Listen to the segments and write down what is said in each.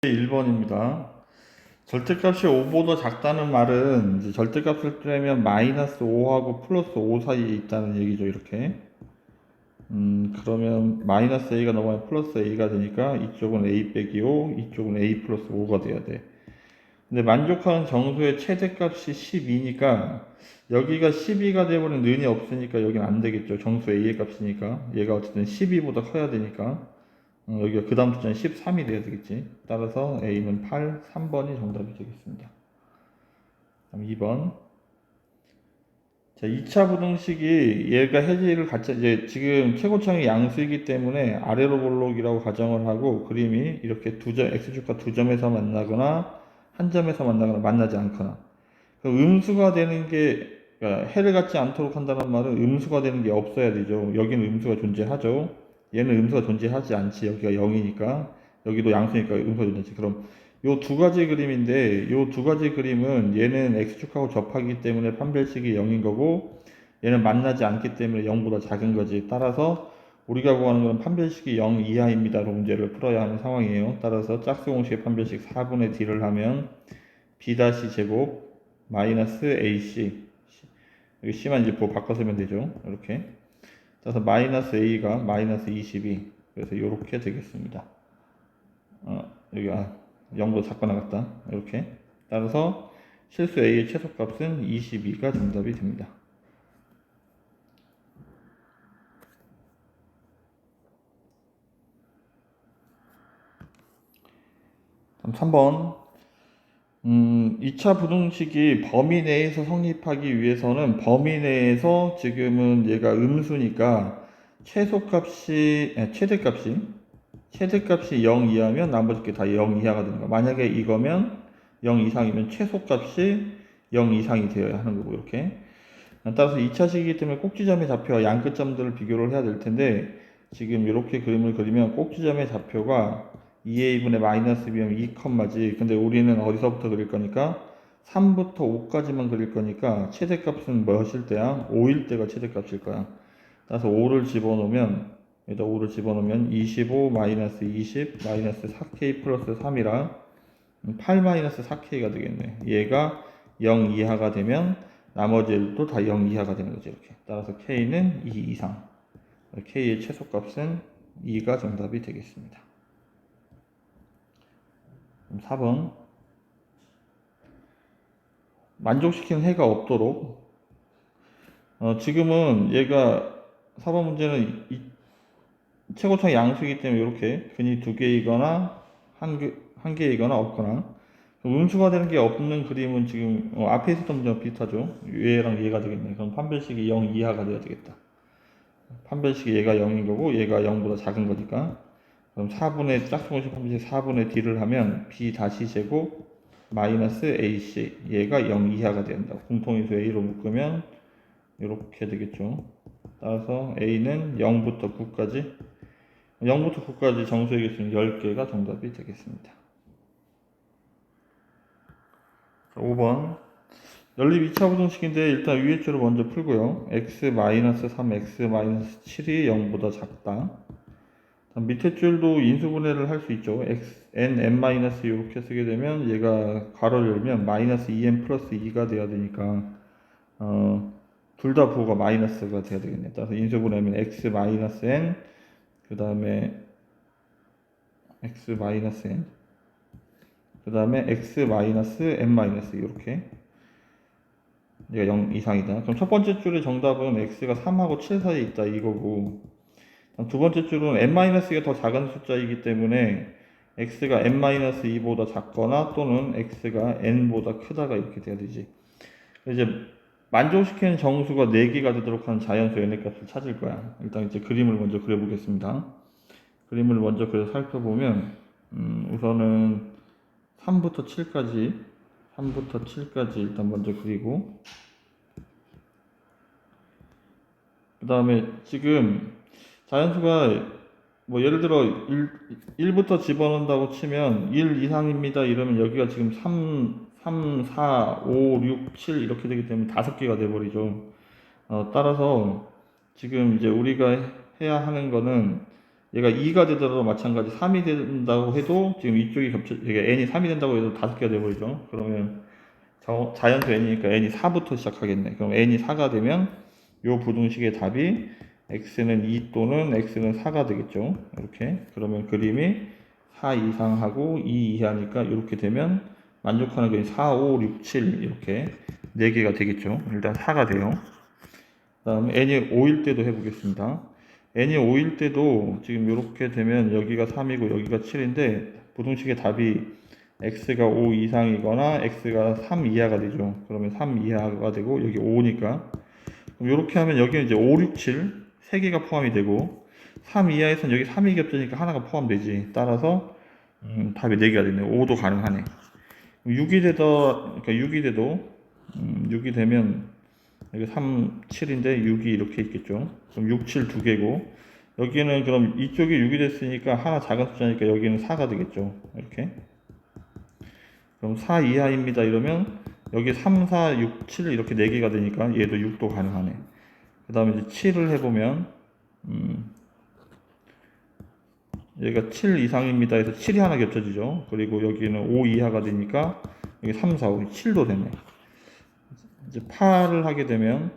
1번입니다. 절대값이 5보다 작다는 말은 이제 절대값을 떼면 마이너스 5하고 플러스 5 사이에 있다는 얘기죠. 이렇게. 그러면 마이너스 a가 넘어가면 플러스 a가 되니까 이쪽은 a 빼기 5, 이쪽은 a 플러스 5가 돼야 돼. 근데 만족하는 정수의 최대값이 12니까 여기가 12가 되버린 는이 없으니까 여기는 안 되겠죠. 정수 a의 값이니까. 얘가 어쨌든 12보다 커야 되니까. 여기가 그 다음 숫자는 13이 돼야 되겠지. 따라서 A는 8, 3번이 정답이 되겠습니다. 그럼 2번. 자, 2차 부등식이 얘가 해지를 같이, 이제 지금 최고창이 양수이기 때문에 아래로 볼록이라고 가정을 하고 그림이 이렇게 X축과 두 점에서 만나거나 한 점에서 만나거나 만나지 않거나. 음수가 되는 게, 그러니까 해를 갖지 않도록 한다는 말은 음수가 되는 게 없어야 되죠. 여기는 음수가 존재하죠. 얘는 음수가 존재하지 않지. 여기가 0이니까. 여기도 양수니까 음수가 존재하지. 그럼 요 두 가지 그림인데, 요 두 가지 그림은 얘는 X축하고 접하기 때문에 판별식이 0인 거고, 얘는 만나지 않기 때문에 0보다 작은 거지. 따라서 우리가 구하는 건 판별식이 0 이하입니다로 문제를 풀어야 하는 상황이에요. 따라서 짝수 공식의 판별식 4분의 D를 하면 B 제곱 마이너스 AC, 여기 C만 이제 바꿔 쓰면 되죠. 이렇게. 따라서 마이너스 A가 마이너스 22. 그래서 이렇게 되겠습니다. 여기 0보다 작고 나갔다. 이렇게. 따라서 실수 A의 최소값은 22가 정답이 됩니다. 그럼 3번. 2차 부등식이 범위 내에서 성립하기 위해서는 범위 내에서 지금은 얘가 음수니까 최대값이 0 이하면 나머지 게 다 0 이하가 되는 거야. 만약에 이거면 0 이상이면 최소값이 0 이상이 되어야 하는 거고, 이렇게. 따라서 2차식이기 때문에 꼭지점의 좌표와 양끝점들을 비교를 해야 될 텐데, 지금 이렇게 그림을 그리면 꼭지점의 좌표가 2a분의 마이너스 b면 2컴마지. 근데 우리는 어디서부터 그릴 거니까 3부터 5까지만 그릴 거니까 최대값은 뭐였을 때야? 5일 때가 최대값일 거야. 따라서 5를 집어넣으면, 여기다 5를 집어넣으면 25 마이너스 20 마이너스 4k 플러스 3이라 8 마이너스 4k가 되겠네. 얘가 0 이하가 되면 나머지도 다 0 이하가 되는 거죠. 이렇게. 따라서 k는 2 이상. k의 최소값은 2가 정답이 되겠습니다. 4번. 만족시키는 해가 없도록. 지금은 얘가 4번 문제는 최고창 양수이기 때문에 이렇게 근이 두 개이거나 한 개이거나 없거나, 음수가 되는 게 없는 그림은 지금 앞에 있었던 문제랑 비슷하죠. 얘랑 얘가 되겠네. 그럼 판별식이 0 이하가 돼야 되겠다. 판별식이 얘가 0인 거고 얘가 0보다 작은 거니까. 그럼 4분의 짝수공식 판별식 4분의 D를 하면 B 제곱 마이너스 AC, 얘가 0 이하가 된다. 공통인수 A로 묶으면 이렇게 되겠죠. 따라서 A는 0부터 9까지 정수의 개수는 10개가 정답이 되겠습니다. 5번. 연립 2차 부등식인데 일단 위의 줄을 먼저 풀고요. x-3, x-7이 0보다 작다. 밑에 줄도 인수분해를 할 수 있죠. n 이렇게 쓰게 되면 얘가 괄호를 열면 마이너스 2n 플러스 2가 돼야 되니까 둘 다 부호가 마이너스가 돼야 되겠네요. 따라서 인수분해하면 x-n, 그 다음에 x-n, 그 다음에 x-n- 이렇게 얘가 0 이상이다. 그럼 첫 번째 줄의 정답은 x가 3하고 7 사이에 있다 이거고, 두 번째 줄은 n-가 더 작은 숫자이기 때문에 x가 n-2보다 작거나 또는 x가 n보다 크다가 이렇게 돼야 되지. 이제 만족시키는 정수가 4개가 되도록 하는 자연수 n의 값을 찾을 거야. 일단 이제 그림을 먼저 그려보겠습니다. 그림을 먼저 그려 살펴보면 우선은 3부터 7까지 일단 먼저 그리고, 그 다음에 지금 자연수가 뭐 예를 들어 1부터 집어넣는다고 치면 1 이상입니다 이러면 여기가 지금 3, 4, 5, 6, 7 이렇게 되기 때문에 5개가 돼버리죠. 따라서 지금 이제 우리가 해야 하는 거는 얘가 2가 되더라도 마찬가지 3이 된다고 해도 지금 이쪽이 이게 n이 3이 된다고 해도 5개가 돼버리죠. 그러면 자연수 n이니까 n이 4부터 시작하겠네. 그럼 n이 4가 되면 요 부등식의 답이 x는 2 또는 x는 4가 되겠죠. 이렇게. 그러면 그림이 4 이상하고 2 이하니까 이렇게 되면 만족하는 그림이 4, 5, 6, 7 이렇게 4개가 되겠죠. 일단 4가 돼요. 그 다음에 n이 5일 때도 해보겠습니다. n이 5일 때도 지금 이렇게 되면 여기가 3이고 여기가 7인데 부등식의 답이 x가 5 이상이거나 x가 3 이하가 되죠. 그러면 3 이하가 되고 여기 5니까 그럼 이렇게 하면 여기는 이제 5, 6, 7 3개가 포함이 되고 3 이하에서는 여기 3이 겹쳐지니까 하나가 포함되지. 따라서 답이 4개가 되네요. 5도 가능하네. 6이 그러니까 6이 돼도 6이 되면 여기 3, 7인데 6이 이렇게 있겠죠. 그럼 6, 7 2개고 여기는 그럼 이쪽이 6이 됐으니까 하나 작은 숫자니까 여기는 4가 되겠죠. 이렇게. 그럼 4 이하입니다. 이러면 여기 3, 4, 6, 7 이렇게 4개가 되니까 얘도 6도 가능하네. 그 다음에 이제 7을 해보면 얘가 7 이상입니다 해서 7이 하나 겹쳐지죠. 그리고 여기는 5 이하가 되니까 여기 3, 4, 5, 7도 되네. 이제 8을 하게 되면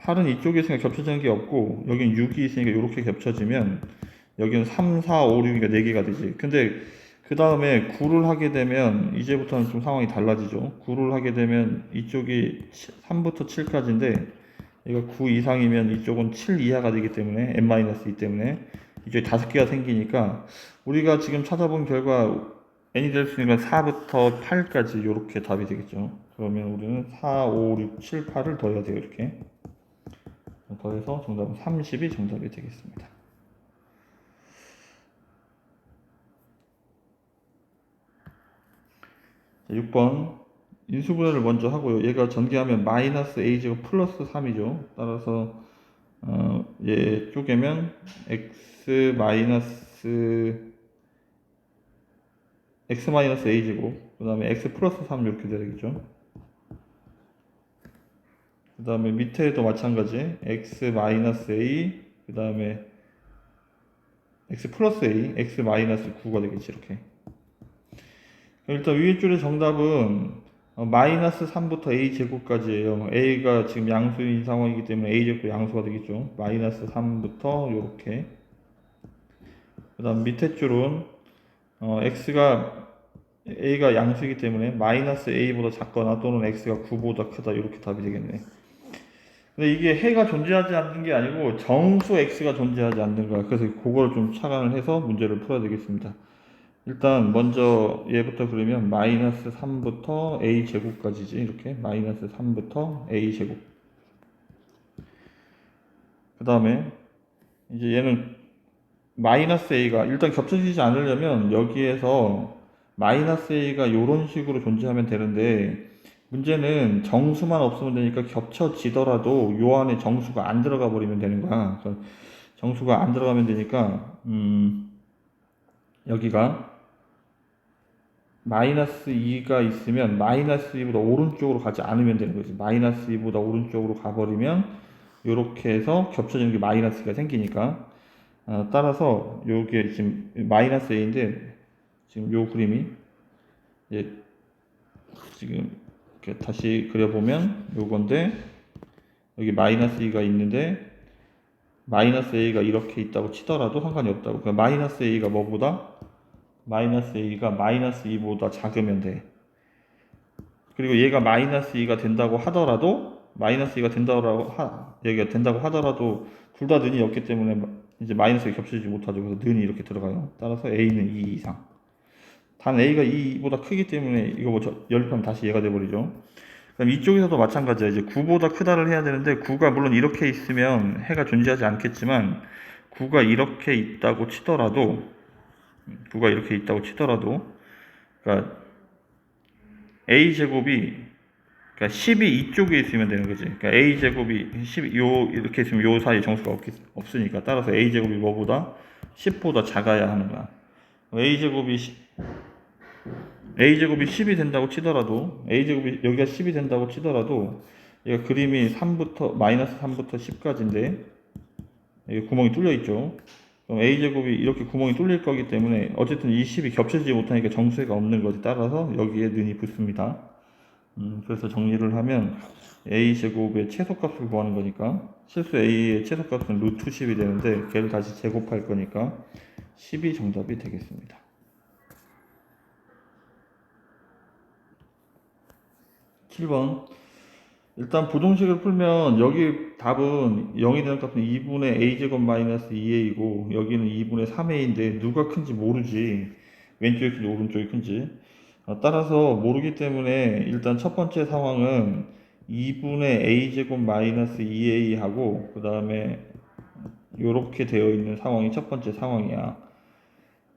8은 이쪽에 있으니까 겹쳐지는 게 없고 여기는 6이 있으니까 이렇게 겹쳐지면 여기는 3, 4, 5, 6이니까 4개가 되지. 근데 그 다음에 9를 하게 되면 이제부터는 좀 상황이 달라지죠. 9를 하게 되면 이쪽이 3부터 7까지인데 얘가 9 이상이면 이쪽은 7 이하가 되기 때문에 n-2 때문에 이쪽에 5개가 생기니까 우리가 지금 찾아본 결과 n이 될 수 있는 건 4부터 8까지 이렇게 답이 되겠죠. 그러면 우리는 4, 5, 6, 7, 8을 더해야 돼요. 이렇게 더해서 정답은 30이 정답이 되겠습니다. 6번 인수분해를 먼저 하고요. 얘가 전개하면 마이너스 a제곱 플러스 3이죠. 따라서 얘 쪼개면 x 마이너스 a제곱 그 다음에 x 플러스 3 이렇게 되겠죠. 그 다음에 밑에도 마찬가지 x 마이너스 a 그 다음에 x 플러스 a x 마이너스 9가 되겠지. 이렇게. 일단 위에 줄의 정답은 마이너스 3부터 a 제곱까지예요. a가 지금 양수인 상황이기 때문에 a 제곱도 양수가 되겠죠. 마이너스 3부터 이렇게. 그 다음 밑에 줄은 a가 양수이기 때문에 마이너스 a보다 작거나 또는 x가 9보다 크다 이렇게 답이 되겠네. 근데 이게 해가 존재하지 않는 게 아니고 정수 x가 존재하지 않는 거야. 그래서 그걸 좀 착안을 해서 문제를 풀어야 되겠습니다. 일단 먼저 얘부터 그리면 마이너스 3부터 a 제곱까지지. 이렇게 마이너스 3부터 a 제곱. 그 다음에 이제 얘는 마이너스 a가 일단 겹쳐지지 않으려면 여기에서 마이너스 a가 이런 식으로 존재하면 되는데 문제는 정수만 없으면 되니까 겹쳐지더라도 요 안에 정수가 안 들어가 버리면 되는 거야. 정수가 안 들어가면 되니까 여기가 마이너스 2가 있으면 마이너스 2보다 오른쪽으로 가지 않으면 되는 거지. 마이너스 2보다 오른쪽으로 가버리면 이렇게 해서 겹쳐지는 게 마이너스 2가 생기니까 따라서 요게 지금 마이너스 a인데 지금 요 그림이 이제 지금 이렇게 다시 그려보면 요건데 여기 마이너스 2가 있는데 마이너스 a가 이렇게 있다고 치더라도 상관이 없다고. 그러니까 마이너스 a가 뭐보다 마이너스 a가 마이너스 2보다 작으면 돼. 그리고 얘가 마이너스 2가 된다고 하더라도 마이너스 2가 얘가 된다고 하더라도 둘 다 는이 없기 때문에 이제 마이너스가 겹치지 못하죠. 그래서 는이 이렇게 들어가요. 따라서 a는 2 이상. 단 a가 2보다 크기 때문에 이거 뭐 연립하면 다시 얘가 돼버리죠. 그럼 이쪽에서도 마찬가지야. 이제 9보다 크다를 해야 되는데 9가 물론 이렇게 있으면 해가 존재하지 않겠지만 9가 이렇게 있다고 치더라도 그러니까 a제곱이 그러니까 10이 이쪽에 있으면 되는 거지. 그러니까 a제곱이 10 이렇게 있으면 요 사이 정수가 없으니까 따라서 a제곱이 뭐보다 10보다 작아야 하는 거야. a제곱이 10이 된다고 치더라도 a제곱이 여기가 10이 된다고 치더라도 얘가 그림이 3부터 마이너스 3부터 10까지인데 이게 구멍이 뚫려 있죠. 그럼 a제곱이 이렇게 구멍이 뚫릴 거기 때문에 어쨌든 이 10이 겹쳐지지 못하니까 정수해가 없는 거지. 따라서 여기에 는이 붙습니다. 그래서 정리를 하면 a제곱의 최소값을 구하는 거니까 실수 a의 최소값은 루트 10이 되는데 걔를 다시 제곱할 거니까 10이 정답이 되겠습니다. 7번. 일단 부동식을 풀면 여기 답은 0이 되는 값은 2분의 a제곱 마이너스 2a이고 여기는 2분의 3a인데 누가 큰지 모르지. 왼쪽이 큰지 오른쪽이 큰지. 따라서 모르기 때문에 일단 첫 번째 상황은 2분의 a제곱 마이너스 2a 하고 그 다음에 이렇게 되어 있는 상황이 첫 번째 상황이야.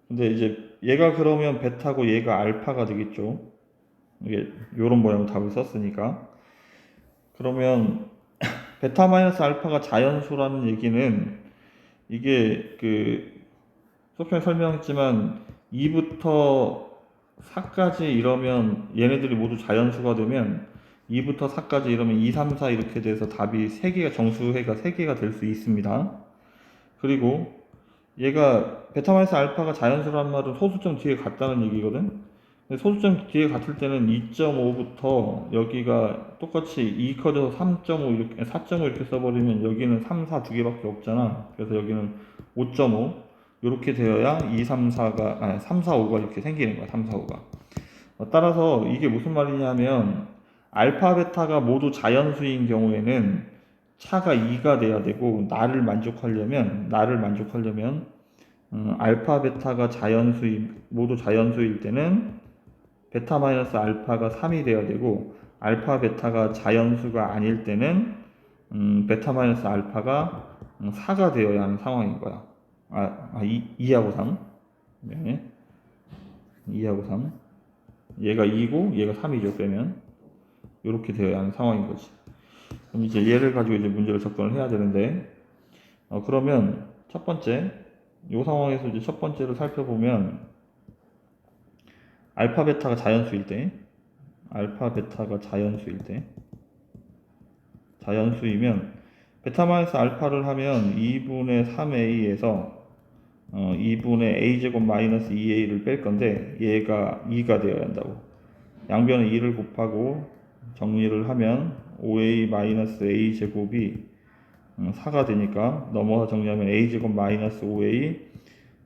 근데 이제 얘가 그러면 베타고 얘가 알파가 되겠죠. 이게 요런 모양으로 답을 썼으니까. 그러면 베타 마이너스 알파가 자연수라는 얘기는 이게 그 소편에 설명했지만 2부터 4까지 이러면 얘네들이 모두 자연수가 되면 2부터 4까지 이러면 2, 3, 4 이렇게 돼서 답이 3개가 정수해가 3개가 될 수 있습니다. 그리고 얘가 베타 마이너스 알파가 자연수란 말은 소수점 뒤에 같다는 얘기거든. 근데 소수점 뒤에 같을 때는 2.5부터 여기가 똑같이 2 커져서 3.5 이렇게 4.5 이렇게 써버리면 여기는 3, 4 두 개밖에 없잖아. 그래서 여기는 5.5 이렇게 되어야 2, 3, 4가 3, 4, 5가 이렇게 생기는 거야. 3, 4, 5가. 따라서 이게 무슨 말이냐면 알파 베타가 모두 자연수인 경우에는 차가 2가 돼야 되고 나를 만족하려면 알파 베타가 모두 자연수일 때는 베타 마이너스 알파가 3이 돼야 되고 알파 베타가 자연수가 아닐 때는 베타 마이너스 알파가 4가 되어야 하는 상황인 거야. 2하고 3. 네. 2하고 3. 얘가 2고 얘가 3이죠. 빼면 이렇게 되어야 하는 상황인 거지. 그럼 이제 얘를 가지고 이제 문제를 접근을 해야 되는데 그러면 첫 번째 이 상황에서 이제 첫 번째를 살펴보면 알파 베타가 자연수일 때 자연수이면 베타 마이너스 알파를 하면 2분의 3a에서 2분의 a제곱 마이너스 2a를 뺄 건데 얘가 2가 되어야 한다고. 양변에 2를 곱하고 정리를 하면 5a 마이너스 a 제곱이 4가 되니까 넘어서 정리하면 a제곱 마이너스 5a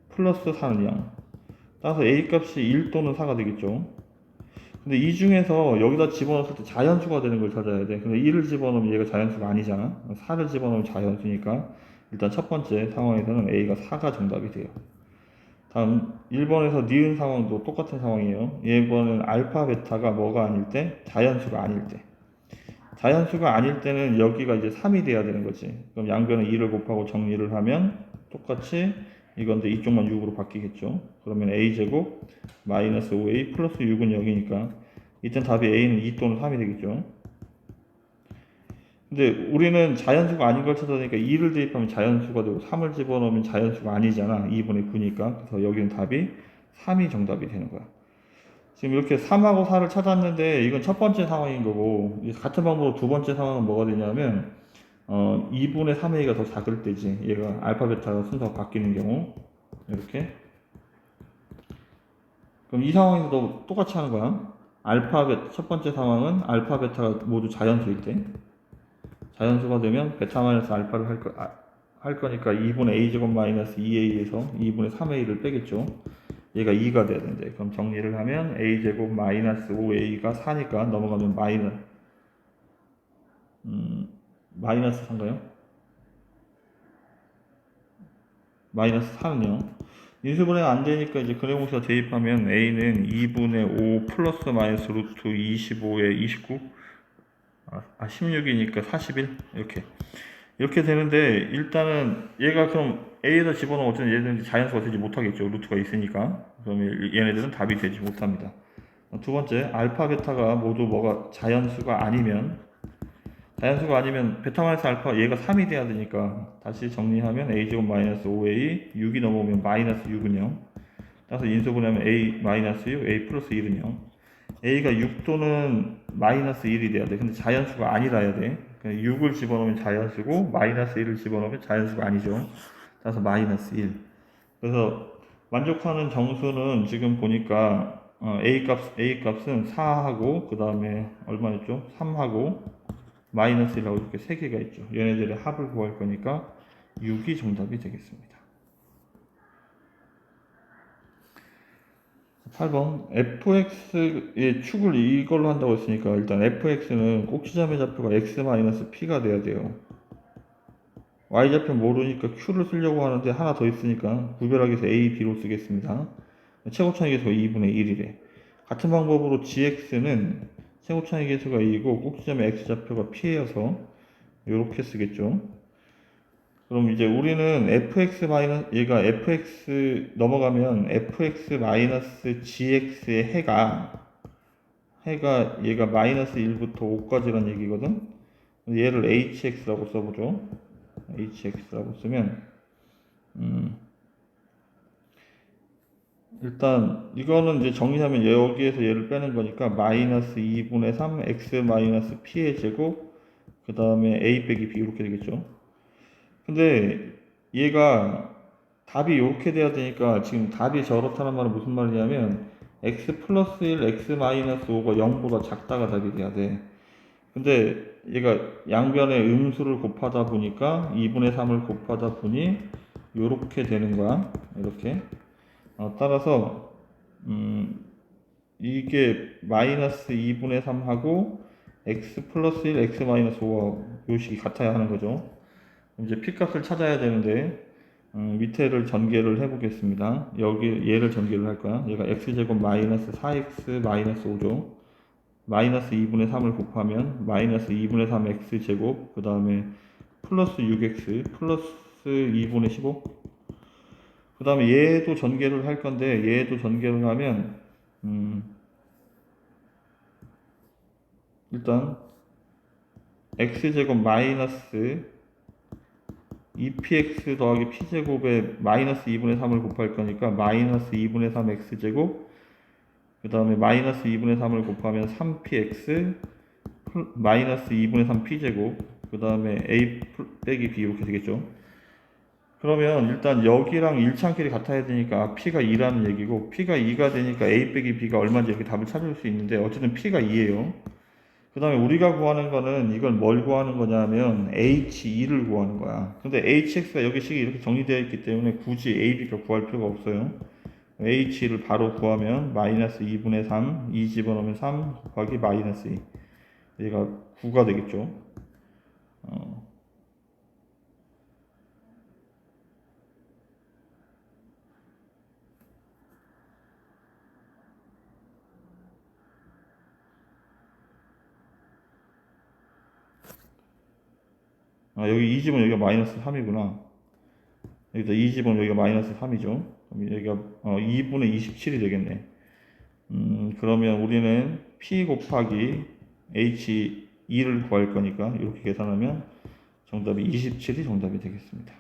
플러스 4는 0. 따라서 a 값이 1 또는 4가 되겠죠. 근데 이 중에서 여기다 집어넣었을 때 자연수가 되는 걸 찾아야 돼. 근데 1을 집어넣으면 얘가 자연수가 아니잖아. 4를 집어넣으면 자연수니까 일단 첫 번째 상황에서는 a가 4가 정답이 돼요. 다음 1번에서 니은 상황도 똑같은 상황이에요. 이번엔 알파 베타가 뭐가 아닐 때? 자연수가 아닐 때. 자연수가 아닐 때는 여기가 이제 3이 돼야 되는 거지. 그럼 양변에 2를 곱하고 정리를 하면 똑같이 이건데 이쪽만 6으로 바뀌겠죠. 그러면 a제곱 마이너스 5a 플러스 6은 0이니까 이땐 답이 a는 2 또는 3이 되겠죠. 근데 우리는 자연수가 아닌 걸 찾아내니까 2를 대입하면 자연수가 되고 3을 집어넣으면 자연수가 아니잖아. 2분의 9니까. 그래서 여기는 답이 3이 정답이 되는 거야. 지금 이렇게 3하고 4를 찾았는데 이건 첫 번째 상황인 거고 같은 방법으로 두 번째 상황은 뭐가 되냐면 2분의 3a가 더 작을 때지. 얘가 알파 베타가 순서가 바뀌는 경우 이렇게. 그럼 이 상황에서도 똑같이 하는 거야. 첫 번째 상황은 알파 베타가 모두 자연수일 때 자연수가 되면 베타 마이너스 알파를 할 거니까 2분의 a제곱 마이너스 2a에서 2분의 3a를 빼겠죠. 얘가 2가 돼야 되는데 그럼 정리를 하면 a제곱 마이너스 5a가 4니까 넘어가면 마이너스 4인가요? 마이너스 4는요. 인수분해가 안 되니까 이제 근해공式대입하면 a는 2분의 5 플러스 마이너스 루트 25에 29 16이니까 41 이렇게 되는데 일단은 얘가 그럼 a에다 집어넣으면 어쨌든 얘네들은 자연수가 되지 못하겠죠. 루트가 있으니까. 그러면 얘네들은 답이 되지 못합니다. 두 번째, 알파 베타가 모두 뭐가 자연수가 아니면 베타 마이너스 알파 얘가 3이 돼야 되니까 다시 정리하면 a제곱 마이너스 5a 6이 넘어오면 마이너스 6은 0. 따라서 인수분해하면 a 마이너스 6 a 플러스 1은 0. a가 6 또는 마이너스 1이 돼야 돼. 근데 자연수가 아니라 해야 돼. 6을 집어넣으면 자연수고 마이너스 1을 집어넣으면 자연수가 아니죠. 따라서 마이너스 1. 그래서 만족하는 정수는 지금 보니까 A 값은 4하고 그 다음에 얼마였죠? 3하고 마이너스 1하고 이렇게 3개가 있죠. 얘네들의 합을 구할 거니까 6이 정답이 되겠습니다. 8번 fx의 축을 이걸로 한다고 했으니까 일단 fx는 꼭지점의 좌표가 x-p가 돼야 돼요. y좌표 모르니까 q를 쓰려고 하는데 하나 더 있으니까 구별하기 위해서 a, b로 쓰겠습니다. 최고차의 계수가 2분의 1이래. 같은 방법으로 gx는 최고차의 계수가 2이고 꼭지점의 x좌표가 p여서 이렇게 쓰겠죠. 그럼 이제 우리는 fx 마이너스 얘가 fx 넘어가면 fx 마이너스 gx의 해가 얘가 마이너스 1부터 5까지란 얘기거든. 얘를 hx라고 써보죠. hx라고 쓰면 일단 이거는 이제 정리하면 여기에서 얘를 빼는 거니까 마이너스 2분의 3 x 마이너스 p의 제곱 그 다음에 a 빼기 b 이렇게 되겠죠. 근데 얘가 답이 이렇게 돼야 되니까 지금 답이 저렇다는 말은 무슨 말이냐면 x 플러스 1 x 마이너스 5가 0보다 작다가 답이 돼야 돼. 근데 얘가 양변에 음수를 곱하다 보니까 2분의 3을 곱하다 보니 이렇게 되는 거야. 이렇게. 따라서 이게 마이너스 2분의 3하고 x 플러스 1 x 마이너스 5와 요식이 같아야 하는 거죠. 이제 p값을 찾아야 되는데 밑에를 전개를 해 보겠습니다. 여기 얘를 전개를 할 거야. 얘가 x제곱 마이너스 4x 마이너스 5죠. 마이너스 2분의 3을 곱하면 마이너스 2분의 3 x제곱 그 다음에 플러스 6x 플러스 2분의 15 그 다음에 얘도 전개를 할 건데 얘도 전개를 하면 일단 x제곱 마이너스 2px 더하기 p제곱에 마이너스 2분의 3을 곱할 거니까 마이너스 2분의 3 x제곱 그 다음에 마이너스 2분의 3을 곱하면 3px 마이너스 2분의 3 p제곱 그 다음에 a 빼기 b 이렇게 되겠죠. 그러면 일단 여기랑 일치한끼리 같아야 되니까 p가 2라는 얘기고 p가 2가 되니까 a 빼기 b가 얼마인지 이렇게 답을 찾을 수 있는데 어쨌든 p가 2예요. 그 다음에 우리가 구하는 거는 이걸 뭘 구하는 거냐면 H2를 구하는 거야. 근데 HX가 여기식이 이렇게 정리되어 있기 때문에 굳이 AB가 구할 필요가 없어요. H2를 바로 구하면 마이너스 2분의 3, 2 집어넣으면 3 곱하기 마이너스 2. 얘가 9가 되겠죠. 여기 2 집으면 여기가 마이너스 3이구나. 여기다 2 집으면 여기가 마이너스 3이죠. 그럼 여기가 2분의 27이 되겠네. 그러면 우리는 P 곱하기 H2를 구할 거니까 이렇게 계산하면 정답이 27이 정답이 되겠습니다.